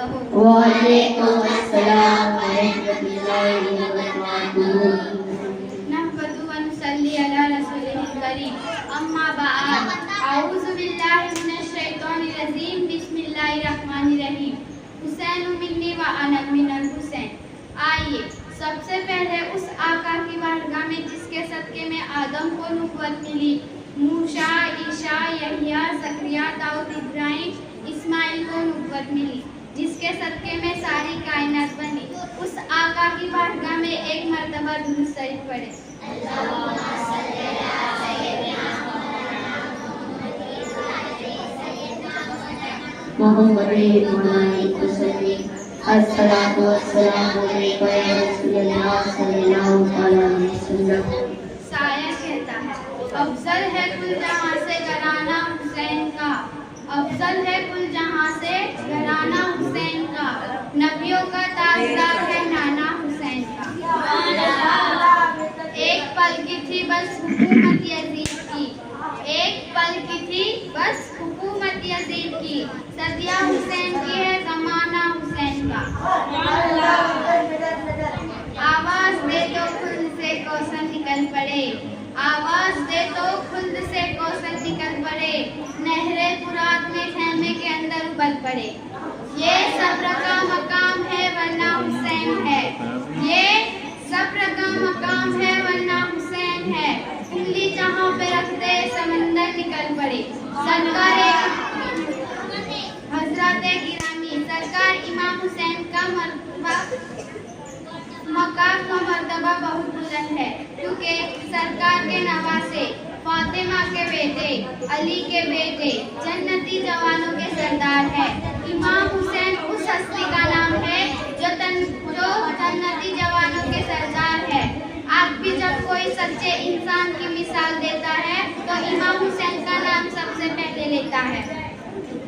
وعلیکم السلام ورحمۃ اللہ وبرکاتہ۔ نحمد و نصلی علی رسولہ الکریم، اما بعد، اعوذ باللہ من الشیطان الرجیم، بسم اللہ الرحمن الرحیم۔ حسین منی و انا من الحسین۔ آئیے سب سے پہلے اس آقا کی بارگاہ میں جس کے صدقے میں آدم کو نبوت ملی، موسیٰ، عیسیٰ، یحییٰ، زکریا، داؤد، ابراہیم، اسماعیل کو نبوت ملی، جس کے صدقے میں ساری کائنات بنی، اس آقا کی بارگاہ میں ایک مرتبہ درود شریف پڑھے۔ محمد الصلاۃ والسلام علیک یا رسول اللہ صلی اللہ علیہ وسلم۔ سایہ کہتا ہے، افضل ہے کل جہاں سے گھرانہ حسین کا، افضل ہے کل جہاں سے گھرانہ حسین کا، نبیوں کا تاجدار ہے نانا حسین کا۔ ایک پل کی تھی بس حکومت یزید کی، ایک پل کی تھی بس حکومت یزید کی، صدیہ حسین کی ہے زمانہ حسین کا۔ آواز دے تو خلد سے کوثر نکل پڑے، آواز دے تو خلد سے کوثر نکل پڑے، نہر فرات میں خیمے کے اندر ابل پڑے۔ یہ صبر کا مقام ہے ورنہ حسین ہے، یہ صبر کا مقام ہے ورنہ حسین ہے، انگلی جہاں پہ رکھ دے سمندر نکل پڑے۔ سرکار حضرات گرامی، سرکار امام حسین کا مقام و مرتبہ بہت بلند ہے، کیونکہ سرکار کے نواسے، فاطمہ کے بیٹے، علی کے بیٹے، جنتی جوانوں کے سردار ہے۔ امام حسین اس ہستی کا نام ہے جو جنتی جوانوں کے سردار ہے۔ آج بھی جب کوئی سچے انسان کی مثال دیتا ہے تو امام حسین کا نام سب سے پہلے لیتا ہے،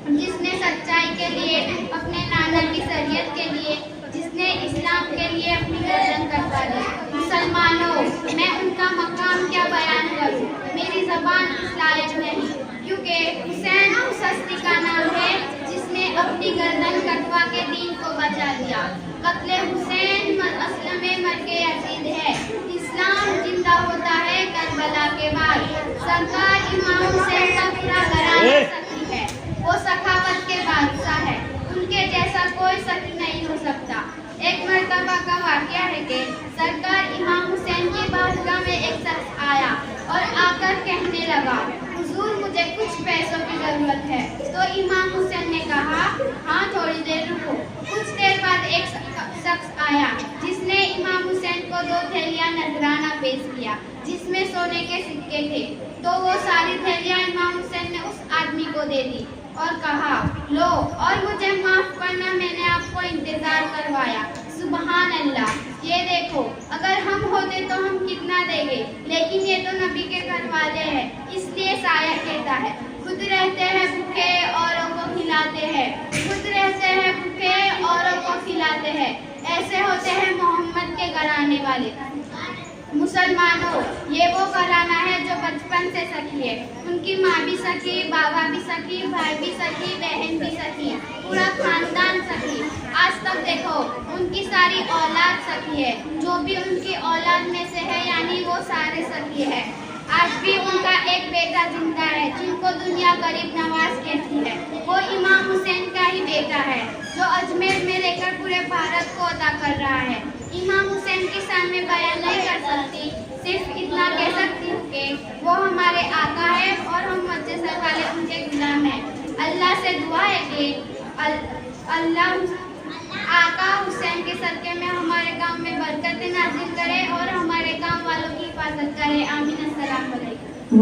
جس نے سچائی کے لیے، اپنے نانا کی شریعت کے لیے، جس نے اسلام کے لیے اپنی گردن کٹوا دی۔ مسلمانوں، میں ان کا مقام کیا بیان کروں، میری زبان اس لائق نہیں، کیونکہ حسین اس ہستی کا نام ہے جس نے اپنی گردن کٹوا کے دین کو بچا لیا۔ قتل حسین اسلم مرگ یزید ہے، اسلام زندہ ہوتا ہے کربلا کے بعد۔ سرکار امام حسین کا پورا گھرانہ سخی ہے، وہ سخاوت کے بادشاہ ہے، ان کے جیسا کوئی سخی نہیں ہو سکتا۔ ایک مرتبہ کا واقعہ ہے کہ سرکار امام حسین کی بارگاہ میں ایک شخص آیا اور آ کر کہنے لگا، حضور مجھے کچھ پیسوں کی ضرورت ہے۔ تو امام حسین نے کہا، ہاں تھوڑی دیر رکو۔ کچھ دیر بعد ایک شخص آیا جس نے امام حسین کو 2 تھیلیاں نذرانہ پیش کیا جس میں سونے کے سکے تھے، تو وہ ساری تھیلیاں امام حسین نے اس آدمی کو دے دی اور کہا، لو اور مجھے معاف کرنا، میں نے آپ کو انتظار کروایا۔ سبحان اللہ، یہ دیکھو، اگر ہم ہوتے تو ہم کتنا دیں گے، لیکن یہ تو نبی کے گھر والے ہیں، اس لیے سایہ کہتا ہے، خود رہتے ہیں بھوکے اوروں کو کھلاتے ہیں، خود رہتے ہیں بھوکے اوروں کو کھلاتے ہیں، ایسے ہوتے ہیں محمد کے گھرانے والے۔ مسلمانوں، یہ وہ گھرانہ ہے جو بچپن سے سخی ہے، ان کی ماں بھی سخی، بابا بھی سخی، بھائی بھی سخی، بہن بھی سخی، پورا خاندان سخی۔ آج تک دیکھو ان کی ساری اولاد سخی ہے، جو بھی ان کی اولاد میں سے ہے یعنی وہ سارے سخی ہے۔ آج بھی ان کا ایک بیٹا زندہ ہے جن کو دنیا غریب نواز کہتی ہے، وہ امام حسین کا ہی بیٹا ہے جو اجمیر میں رہ کر پورے بھارت کو عطا کر رہا ہے۔ امام حسین کی شان میں بیان نہیں کر سکتی، صرف اتنا کہہ سکتی ہوں کہ وہ ہمارے آقا ہے اور ہم مجھ سر والے ان کے غلام ہیں۔ اللہ سے دعا ہے کہ اللہ آقا حسین کے صدقے میں ہمارے کام میں برکت نازل کرے اور ہمارے کام والوں کی حفاظت کرے۔ آمین۔ السلام علیکم۔